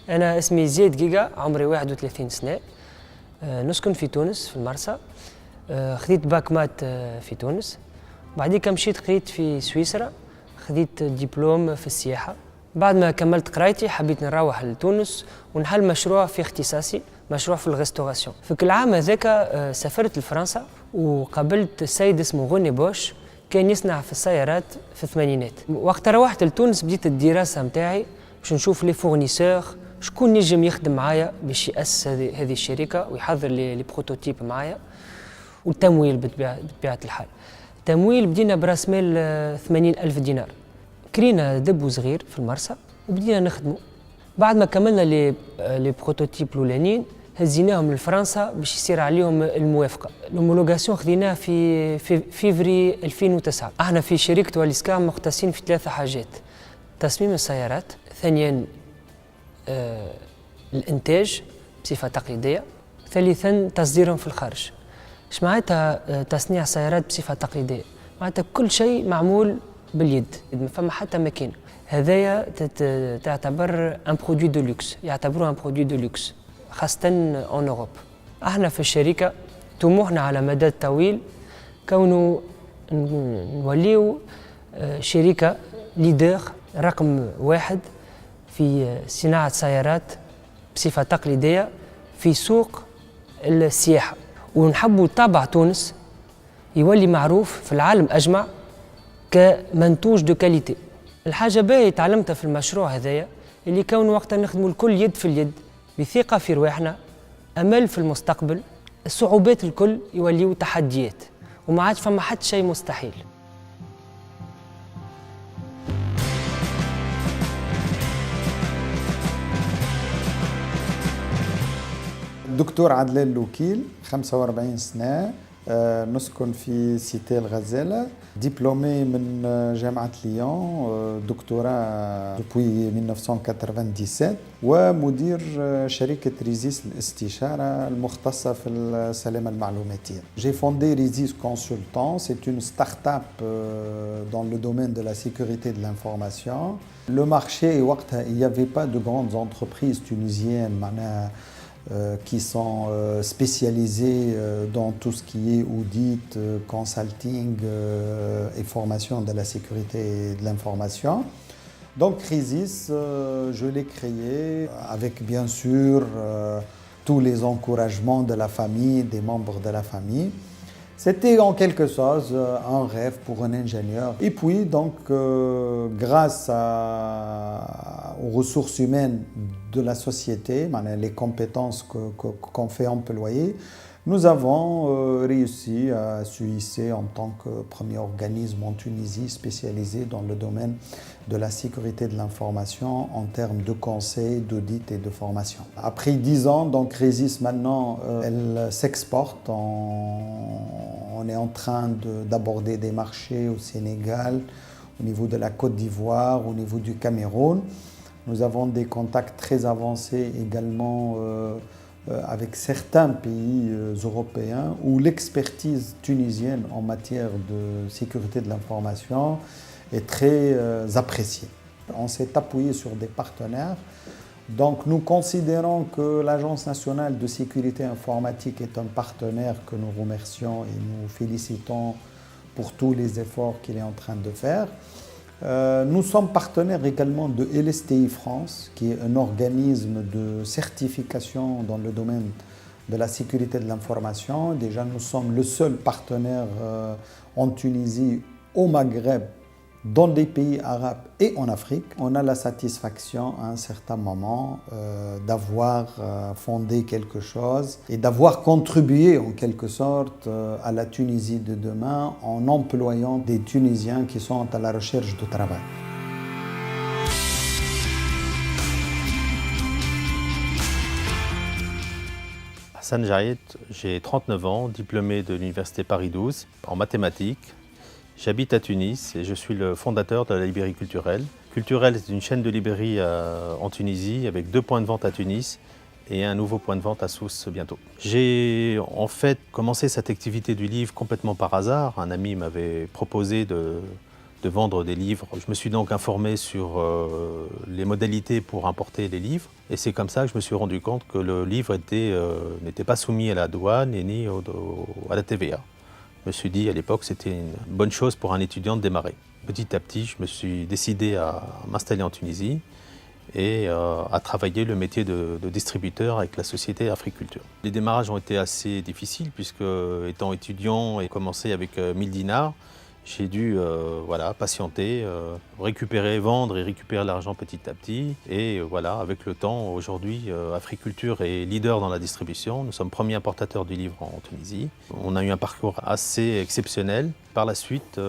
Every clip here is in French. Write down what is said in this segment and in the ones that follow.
أنا اسمي زيد جيجا، عمري 31 سنة. نسكن في تونس في المرسى. خذيت باك مات في تونس. بعديك مشيت قريت في سويسرا، خذيت دبلوم في السياحة. بعد ما كملت قرايتي حبيت نروح لتونس ونحل مشروع في اختصاصي، مشروع في الريستوراسيون. في كل عام هذاك سافرت لفرنسا وقابلت سيد اسمه غوني بوش، كان يصنع في السيارات في الثمانينات. وقت روحت لتونس بديت الدراسة متاعي باش نشوف لي فورنيسور، شكون نجم يخدم معايا باش يأسس هذه الشركة ويحضر لي بروتوتيب معايا. والتمويل بطبيعة الحال. التمويل بدينا براس مال 80,000 دينار. كرينا دب صغير في المرسى وبدينا نخدمه. بعد ما كملنا لي بروتوتيب الاولانيين هزيناهم لفرنسا باش يصير عليهم الموافقه. الهومولوغاسيون خذيناها في فيفري 2009. احنا في شركه واليسكا مختصين في 3 حاجات: تصميم السيارات، ثانيا الانتاج بصفه تقليديه، ثالثا تصديرهم في الخارج. ايش معناتها تصنيع سيارات بصفه تقليديه؟ معناتها كل شيء معمول باليد، ما فما حتى ماكينه. هذايا تعتبر ان برودوي دو لوكس، يعتبروه ان برودوي دو لوكس خاصه اون اوروب. احنا في الشركه طموحنا على مدى طويل كونه نوليو شركه ليدر رقم 1 في صناعه سيارات بصفه تقليديه في سوق السياحه، ونحبوا طابع تونس يولي معروف في العالم اجمع كمنتوج دو كاليتي. الحاجه باهيه تعلمتها في المشروع هذايا اللي كون وقتها نخدموا الكل يد في اليد بثقه في رواحنا، امل في المستقبل. الصعوبات الكل يوليوا تحديات وما عادش فما حتى شيء مستحيل. الدكتور عدلان لوكيل، 45 سنة، نسكن في سيتي الغزالة، دبلومي من جامعة ليون، دكتوراه depuis 1997، ومدير شركة ريزيس للاستشارة المختصة في السلامة المعلوماتية. J'ai fondé Résys Consultant, c'est une start-up dans le domaine de la sécurité de l'information. Le marché, وقتها il n'y avait pas de grandes entreprises tunisiennes qui sont spécialisés dans tout ce qui est audit, consulting et formation de la sécurité de l'information. Donc Résys, je l'ai créé avec bien sûr tous les encouragements de la famille, des membres de la famille. C'était en quelque chose un rêve pour un ingénieur. Et puis donc grâce aux ressources humaines de la société, les compétences qu'on fait employer, nous avons réussi à s'hisser en tant que premier organisme en Tunisie spécialisé dans le domaine de la sécurité de l'information en termes de conseil, d'audit et de formation. Après 10 ans, donc Résys maintenant, elle s'exporte. On est en train d'aborder des marchés au Sénégal, au niveau de la Côte d'Ivoire, au niveau du Cameroun. Nous avons des contacts très avancés également avec certains pays européens où l'expertise tunisienne en matière de sécurité de l'information est très appréciée. On s'est appuyé sur des partenaires. Donc nous considérons que l'Agence nationale de sécurité informatique est un partenaire que nous remercions et nous félicitons pour tous les efforts qu'il est en train de faire. Nous sommes partenaires également de LSTI France, qui est un organisme de certification dans le domaine de la sécurité de l'information. Déjà, nous sommes le seul partenaire en Tunisie, au Maghreb, dans des pays arabes et en Afrique. On a la satisfaction à un certain moment d'avoir fondé quelque chose et d'avoir contribué en quelque sorte à la Tunisie de demain en employant des Tunisiens qui sont à la recherche de travail. Hassan Jaïd, j'ai 39 ans, diplômé de l'université Paris 12 en mathématiques. J'habite à Tunis et je suis le fondateur de la librairie Culturelle. Culturelle est une chaîne de librairies en Tunisie avec 2 points de vente à Tunis et un nouveau point de vente à Sousse bientôt. J'ai en fait commencé cette activité du livre complètement par hasard. Un ami m'avait proposé de de vendre des livres. Je me suis donc informé sur les modalités pour importer les livres. Et c'est comme ça que je me suis rendu compte que le livre n'était pas soumis à la douane et ni à la TVA. Je me suis dit à l'époque que c'était une bonne chose pour un étudiant de démarrer. Petit à petit, je me suis décidé à m'installer en Tunisie et à travailler le métier de distributeur avec la société Africulture. Les démarrages ont été assez difficiles puisque, étant étudiant et commencé avec 1000 dinars, j'ai dû patienter, vendre et récupérer l'argent petit à petit. Et voilà, avec le temps, aujourd'hui, Africulture est leader dans la distribution. Nous sommes premiers importateurs du livre en Tunisie. On a eu un parcours assez exceptionnel. Par la suite,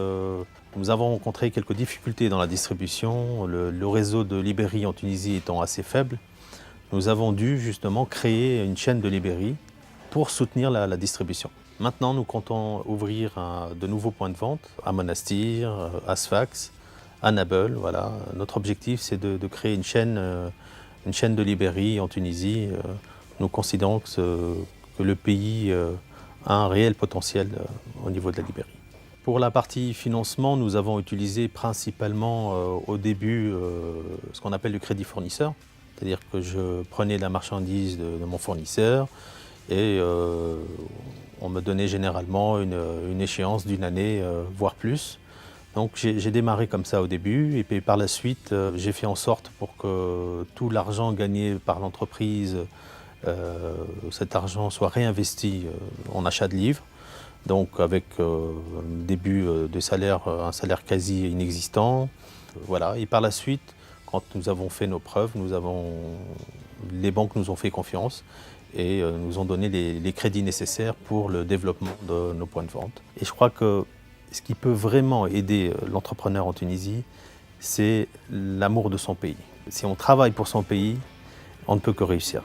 nous avons rencontré quelques difficultés dans la distribution. Le réseau de librairies en Tunisie étant assez faible, nous avons dû justement créer une chaîne de librairies pour soutenir la distribution. Maintenant, nous comptons ouvrir de nouveaux points de vente à Monastir, à Sfax, à Nabeul. Voilà. Notre objectif, c'est de créer une chaîne de librairies en Tunisie. Nous considérons que le pays a un réel potentiel au niveau de la librairie. Pour la partie financement, nous avons utilisé principalement au début ce qu'on appelle le crédit fournisseur. C'est-à-dire que je prenais la marchandise de mon fournisseur et on me donnait généralement une échéance d'une année, voire plus. Donc j'ai démarré comme ça au début et puis par la suite, j'ai fait en sorte pour que tout l'argent gagné par l'entreprise, cet argent soit réinvesti en achat de livres. Donc avec un début de salaire, un salaire quasi inexistant. Voilà. Et par la suite, quand nous avons fait nos preuves, les banques nous ont fait confiance et nous ont donné les crédits nécessaires pour le développement de nos points de vente. Et je crois que ce qui peut vraiment aider l'entrepreneur en Tunisie, c'est l'amour de son pays. Si on travaille pour son pays, on ne peut que réussir.